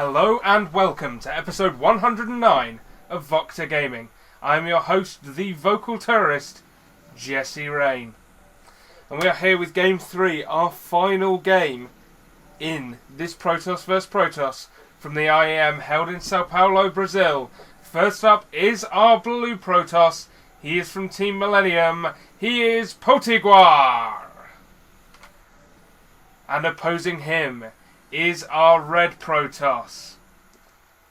Hello and welcome to episode 109 of VocTerGaming. I am your host, the vocal terrorist, Jesse Rain. And we are here with Game 3, our final game in this Protoss vs Protoss from the IEM held in Sao Paulo, Brazil. First up is our blue Protoss. He is from Team Millenium. He is Potiguar. And opposing him is our red Protoss,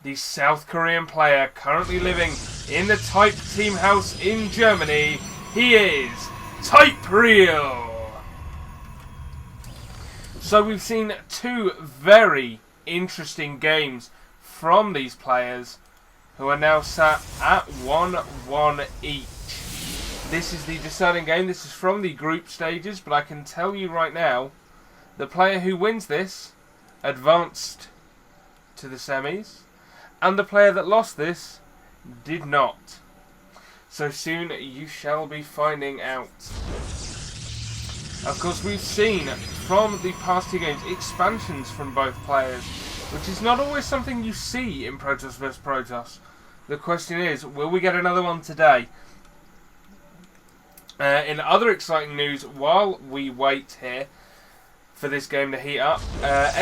the South Korean player currently living in the Type team house in Germany. He is TypeReal. So we've seen two very interesting games from these players who are now sat at 1-1 each. This is the deciding game. This is from the group stages, but I can tell you right now, the player who wins this advanced to the semis, and the player that lost this did not. So soon you shall be finding out. Of course, we've seen from the past two games expansions from both players, which is not always something you see in Protoss vs Protoss. The question is, will we get another one today? In other exciting news, while we wait here for this game to heat up,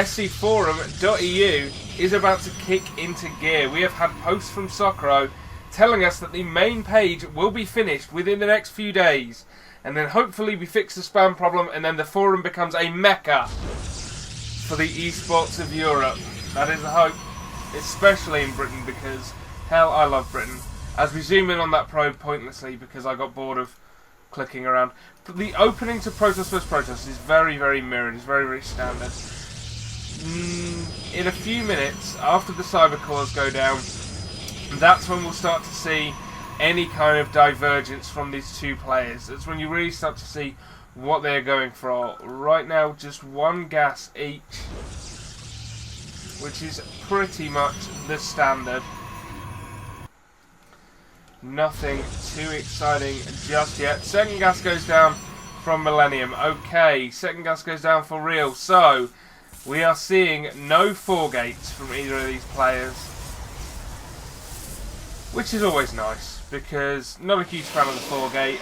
scforum.eu is about to kick into gear. We have had posts from Socro telling us that the main page will be finished within the next few days, and then hopefully we fix the spam problem, and then the forum becomes a mecca for the esports of Europe. That is the hope, especially in Britain, because hell, I love Britain. As we zoom in on that probe pointlessly because I got bored of clicking around. But the opening to Protoss vs Protoss is very, very mirrored. It's very, very standard. In a few minutes, after the cyber cores go down, that's when we'll start to see any kind of divergence from these two players. That's when you really start to see what they're going for. Right now, just one gas each, which is pretty much the standard. Nothing too exciting just yet. Second gas goes down from Millenium. Okay, second gas goes down for real. So, we are seeing no 4 gates from either of these players, which is always nice, because not a huge fan of the 4 gate,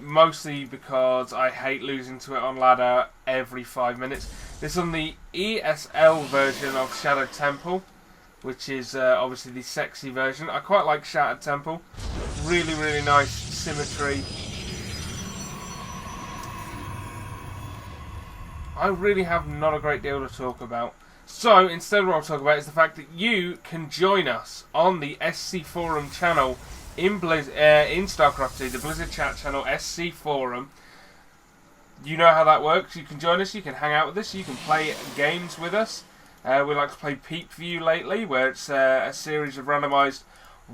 mostly because I hate losing to it on ladder every 5 minutes. This is on the ESL version of Shattered Temple, which is obviously the sexy version. I quite like Shattered Temple. Really, really nice symmetry. I really have not a great deal to talk about. So, instead what I'll talk about is the fact that you can join us on the SC Forum channel in Starcraft 2, the Blizzard chat channel, SC Forum. You know how that works. You can join us, you can hang out with us, you can play games with us. We like to play Peep View lately, where it's a series of randomised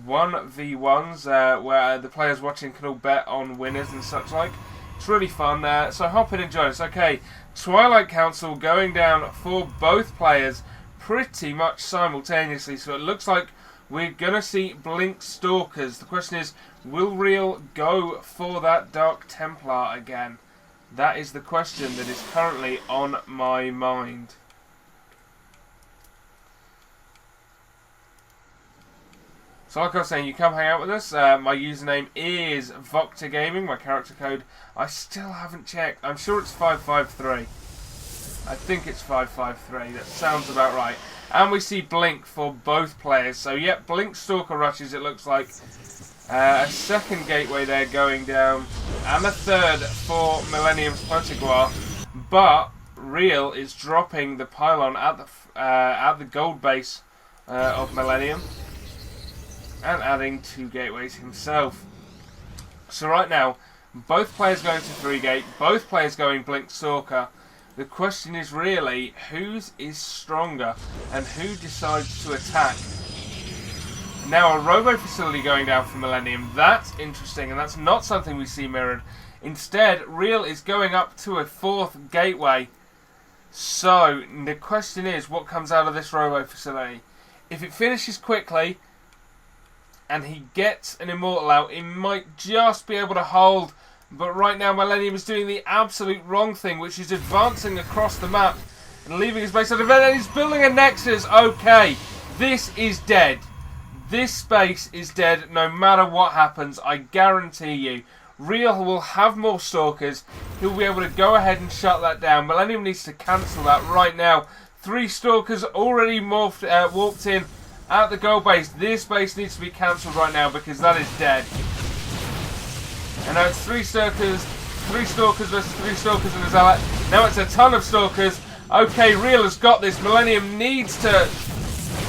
1v1s where the players watching can all bet on winners and such like. It's really fun, so hop in and join us. Okay, Twilight Council going down for both players pretty much simultaneously, so it looks like we're going to see Blink Stalkers. The question is, will Real go for that Dark Templar again? That is the question that is currently on my mind. So like I was saying, you come hang out with us. My username is VocTerGaming, my character code. I still haven't checked. I'm sure it's 553. I think it's 553. That sounds about right. And we see Blink for both players. So yep, Blink Stalker rushes, it looks like. A second gateway there going down. And a third for Millennium's Potiguar. But Real is dropping the pylon at the gold base of Millennium, and adding 2 gateways himself. So right now, both players going to 3 gate, both players going Blink Stalker. The question is really, whose is stronger and who decides to attack? Now a robo facility going down for Millennium, that's interesting, and that's not something we see mirrored. Instead, Real is going up to a 4th gateway. So the question is, what comes out of this robo facility? If it finishes quickly and he gets an Immortal out, he might just be able to hold. But right now Millennium is doing the absolute wrong thing, which is advancing across the map and leaving his base on the event, and he's building a Nexus. Okay, this is dead. This space is dead no matter what happens, I guarantee you. Real will have more Stalkers. He'll be able to go ahead and shut that down. Millenium needs to cancel that right now. 3 Stalkers already warped in at the gold base. This base needs to be cancelled right now because that is dead. And now it's 3 Stalkers versus 3 Stalkers and his ally. Now it's a ton of Stalkers. Okay, Real has got this. Millenium needs to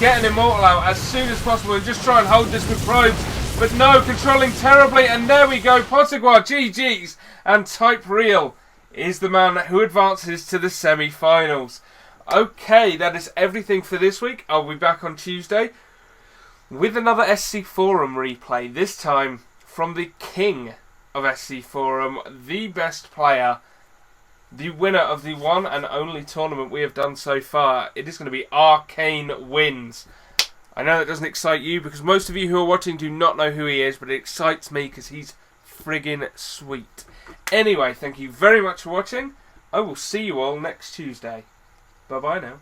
get an Immortal out as soon as possible and just try and hold this with probes. But no, controlling terribly, and there we go, Potiguar, GG's, and TypeReal is the man who advances to the semi-finals. Okay, that is everything for this week. I'll be back on Tuesday with another SC Forum replay, this time from the king of SC Forum, the best player, the winner of the one and only tournament we have done so far. It is going to be Arcane Wins. I know that doesn't excite you because most of you who are watching do not know who he is, but it excites me because he's friggin' sweet. Anyway, thank you very much for watching. I will see you all next Tuesday. Bye-bye now.